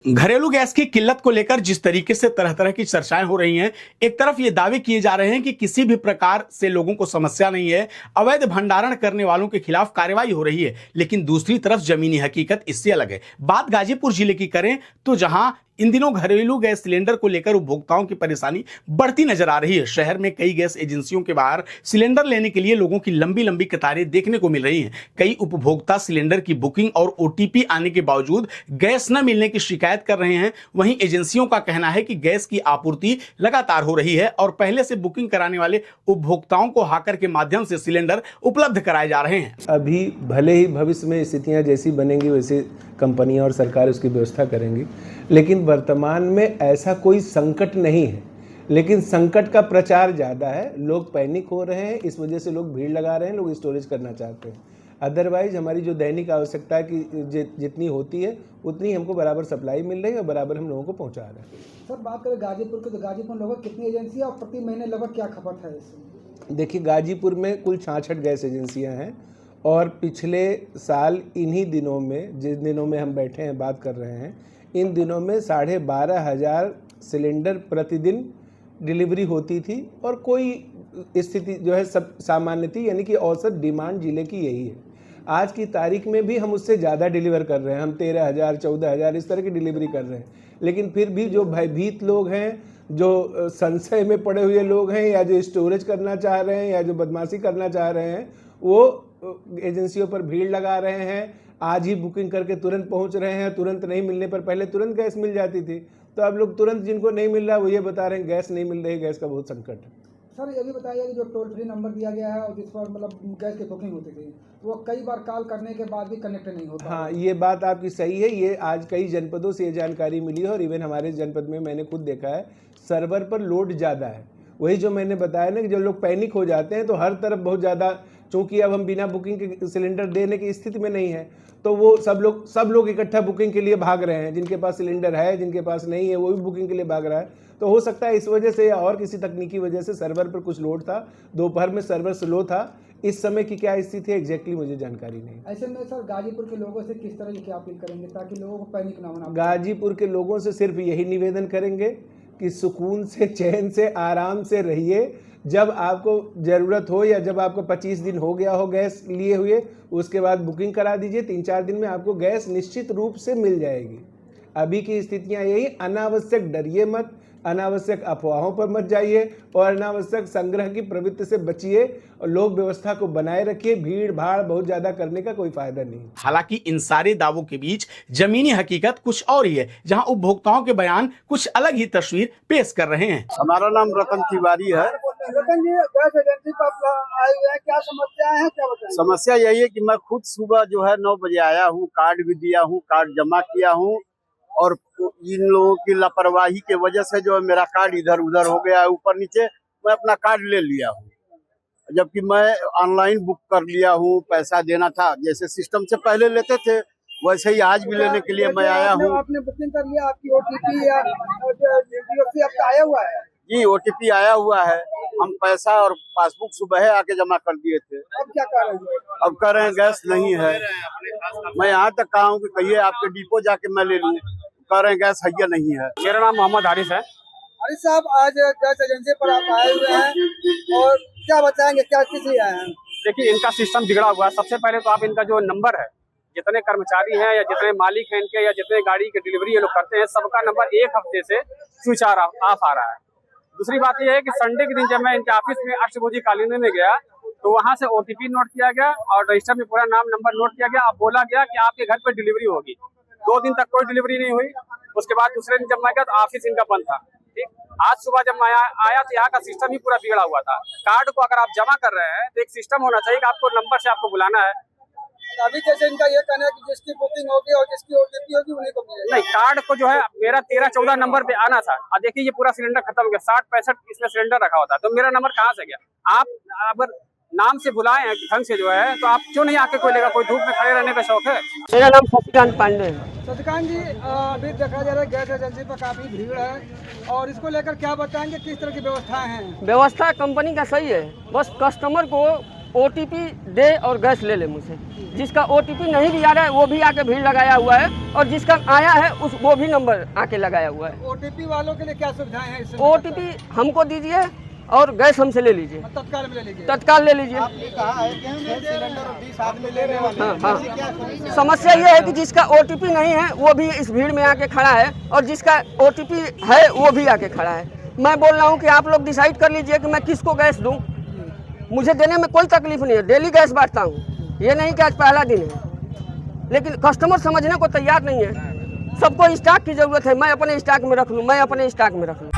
घरेलू गैस की किल्लत को लेकर जिस तरीके से तरह तरह की चर्चाएं हो रही हैं, एक तरफ ये दावे किए जा रहे हैं कि किसी भी प्रकार से लोगों को समस्या नहीं है, अवैध भंडारण करने वालों के खिलाफ कार्रवाई हो रही है, लेकिन दूसरी तरफ जमीनी हकीकत इससे अलग है। बात गाजीपुर जिले की करें तो जहां इन दिनों घरेलू गैस सिलेंडर को लेकर उपभोक्ताओं की परेशानी बढ़ती नजर आ रही है। शहर में कई गैस एजेंसियों के बाहर सिलेंडर लेने के लिए लोगों की लंबी लंबी कतारें देखने को मिल रही हैं। कई उपभोक्ता सिलेंडर की बुकिंग और ओटीपी आने के बावजूद गैस न मिलने की शिकायत कर रहे हैं। वहीं एजेंसियों का कहना है कि गैस की आपूर्ति लगातार हो रही है और पहले से बुकिंग कराने वाले उपभोक्ताओं को हाकर के माध्यम से सिलेंडर उपलब्ध कराए जा रहे हैं। अभी भले ही भविष्य में स्थितियां जैसी बनेंगी वैसे कंपनियां और सरकार उसकी व्यवस्था करेंगी, लेकिन वर्तमान में ऐसा कोई संकट नहीं है। लेकिन संकट का प्रचार ज़्यादा है, लोग पैनिक हो रहे हैं, इस वजह से लोग भीड़ लगा रहे हैं, लोग स्टोरेज करना चाहते हैं। अदरवाइज हमारी जो दैनिक आवश्यकता है कि जितनी होती है उतनी हमको बराबर सप्लाई मिल रही है और बराबर हम लोगों को पहुंचा रहे हैं। सर बात करें गाजीपुर की तो गाजीपुर में लगभग कितनी एजेंसियाँ और प्रति महीने लगभग क्या खपत है इसमें? देखिए, गाजीपुर में कुल 66 गैस एजेंसियां हैं और पिछले साल इन्हीं दिनों में, जिन दिनों में हम बैठे हैं बात कर रहे हैं, इन दिनों में 12,500 सिलेंडर प्रतिदिन डिलीवरी होती थी और कोई स्थिति जो है सब सामान्य थी, यानी कि औसत डिमांड जिले की यही है। आज की तारीख में भी हम उससे ज़्यादा डिलीवर कर रहे हैं, हम 13,000 14,000 इस तरह की डिलीवरी कर रहे हैं। लेकिन फिर भी जो भयभीत लोग हैं, जो संशय में पड़े हुए लोग हैं, या जो स्टोरेज करना चाह रहे हैं, या जो बदमाशी करना चाह रहे हैं, वो एजेंसियों पर भीड़ लगा रहे हैं। आज ही बुकिंग करके तुरंत पहुंच रहे हैं। तुरंत नहीं मिलने पर, पहले तुरंत गैस मिल जाती थी, तो अब लोग तुरंत, जिनको नहीं मिल रहा वो ये बता रहे हैं गैस नहीं मिल रही, गैस का बहुत संकट है। सर ये भी बताइए कि जो टोल फ्री नंबर दिया गया है और जिस पर मतलब गैस की बुकिंग होती थी, वो कई बार कॉल करने के बाद भी कनेक्ट नहीं होता। हाँ, ये बात आपकी सही है। ये आज कई जनपदों से ये जानकारी मिली है और इवन हमारे जनपद में मैंने खुद देखा है, सर्वर पर लोड ज़्यादा है। वही जो मैंने बताया ना कि जब लोग पैनिक हो जाते हैं तो हर तरफ बहुत ज़्यादा, चूँकि अब हम बिना बुकिंग के सिलेंडर देने की स्थिति में नहीं है, तो वो सब लोग इकट्ठा बुकिंग के लिए भाग रहे हैं। जिनके पास सिलेंडर है, जिनके पास नहीं है, वो भी बुकिंग के लिए भाग रहा है। तो हो सकता है इस वजह से या और किसी तकनीकी वजह से सर्वर पर कुछ लोड था। दोपहर में सर्वर स्लो था। इस समय की क्या स्थिति है एग्जैक्टली मुझे जानकारी नहीं। ऐसे में सर गाजीपुर के लोगों से किस तरह की क्या अपील करेंगे ताकि लोगों को पैनिक ना होना? गाजीपुर के लोगों से सिर्फ यही निवेदन करेंगे कि सुकून से, चैन से, आराम से रहिए। जब आपको ज़रूरत हो या जब आपको 25 दिन हो गया हो गैस लिए हुए, उसके बाद बुकिंग करा दीजिए। 3-4 दिन में आपको गैस निश्चित रूप से मिल जाएगी। अभी की स्थितियां यही, अनावश्यक डरिए मत, अनावश्यक अफवाहों पर मत जाइए और अनावश्यक संग्रह की प्रवृत्ति से बचिए और लोक व्यवस्था को बनाए रखिए। भीड़ भाड़ बहुत ज्यादा करने का कोई फायदा नहीं। हालांकि इन सारे दावों के बीच जमीनी हकीकत कुछ और ही है, जहां उपभोक्ताओं के बयान कुछ अलग ही तस्वीर पेश कर रहे हैं। हमारा नाम रतन तिवारी है। रतन जी, गैस एजेंसी पर आए हुए हैं, क्या समस्या है, क्या बताएं? समस्या यही है कि मैं खुद सुबह जो है 9 बजे आया हूँ, कार्ड भी दिया हूँ, कार्ड जमा किया हूँ और इन लोगों की लापरवाही के वजह से जो है मेरा कार्ड इधर उधर हो गया है, ऊपर नीचे। मैं अपना कार्ड ले लिया हूँ, जबकि मैं ऑनलाइन बुक कर लिया हूँ। पैसा देना था जैसे सिस्टम से पहले लेते थे, वैसे ही आज भी लेने के लिए मैं आया हूँ। आपने बुकिंग कर लिया, आपकी ओटीपी या आपका आया हुआ है? जी, ओटीपी आया हुआ है। हम पैसा और पासबुक सुबह आके जमा कर दिए थे। अब क्या कर रहे हैं? अब कह रहे हैं गैस नहीं है। मैं यहाँ तक कहा हूँ कि कहिए आपके डिपो जाके मैं ले लूँ, कह रहे हैं गैस है नहीं है। मेरा नाम मोहम्मद हारिस है। हारिस साहब, आज गैस एजेंसी पर आप आए हुए हैं और क्या बताएंगे, क्या किस लिए आए हैं? देखिए, इनका सिस्टम बिगड़ा हुआ है। सबसे पहले तो आप इनका जो नंबर है, जितने कर्मचारी हैं या जितने मालिक हैं इनके, या जितने गाड़ी की डिलीवरी ये लोग करते हैं, सबका नंबर एक हफ्ते से स्विच ऑफ आ रहा है। दूसरी बात यह है कि संडे के दिन जब मैं इनके ऑफिस में अष्टभुजी कॉलोनी में गया तो वहां से ओटीपी नोट किया गया और रजिस्टर में पूरा नाम नंबर नोट किया गया। अब बोला गया कि आपके घर पर डिलीवरी होगी। 2 दिन तक कोई डिलीवरी नहीं हुई। उसके बाद दूसरे दिन जब मैं गया तो ऑफिस इनका बंद था। ठीक, आज सुबह जब मैं आया तो यहाँ का सिस्टम ही पूरा बिगड़ा हुआ था। कार्ड को अगर आप जमा कर रहे हैं तो एक सिस्टम होना चाहिए कि आपको नंबर से आपको बुलाना है। अभी जैसे इनका ये कहना है कि जिसकी बुकिंग होगी और जिसकी ओटीपी होगी उन्हीं को मिलेगा। नहीं, कार्ड को जो है मेरा 13-14 नंबर पे आना था। अब देखिए ये पूरा सिलेंडर खत्म हो गया, 60-65 इसमें सिलेंडर रखा होता है, तो मेरा नंबर कहाँ से गया? आप अगर नाम से बुलाए हैं ढंग से जो है, तो आप क्यों नहीं आके कोई लेगा? कोई धूप में खड़े रहने का शौक है? मेरा नाम शशिकांत पांडे है। शशिकांत जी, अभी देखा जा रहा है गैस एजेंसी पर काफी भीड़ है और इसको लेकर क्या बताएंगे, किस तरह की व्यवस्थाएं हैं? व्यवस्था कंपनी का सही है, बस कस्टमर को ओटीपी दे और गैस ले ले मुझसे। जिसका ओटीपी नहीं भी आ रहा है वो भी आके भीड़ लगाया हुआ है, और जिसका आया है वो भी नंबर आके लगाया हुआ है। ओटीपी वालों के लिए क्या सुविधाएं हैं इसमें? ओटीपी हमको दीजिए और गैस हमसे ले लीजिए, तत्काल में ले लीजिए। तत्काल ले लीजिए। आपने कहा है कि 6 सिलेंडर और 20 आदमी लेने वाले हैं। हाँ, ऐसी क्या समस्या? समस्या ये है कि जिसका ओटीपी नहीं है वो भी इस भीड़ में आके खड़ा है, और जिसका ओटीपी है वो भी आके खड़ा है। मैं बोल रहा हूँ कि आप लोग डिसाइड कर लीजिए कि मैं किसको गैस दूँ। मुझे देने में कोई तकलीफ नहीं है, डेली गैस बांटता हूँ, ये नहीं कि आज पहला दिन है। लेकिन कस्टमर समझने को तैयार नहीं है। सबको स्टॉक की जरूरत है, मैं अपने स्टॉक में रख लूँ, मैं अपने स्टॉक में रख लूँ।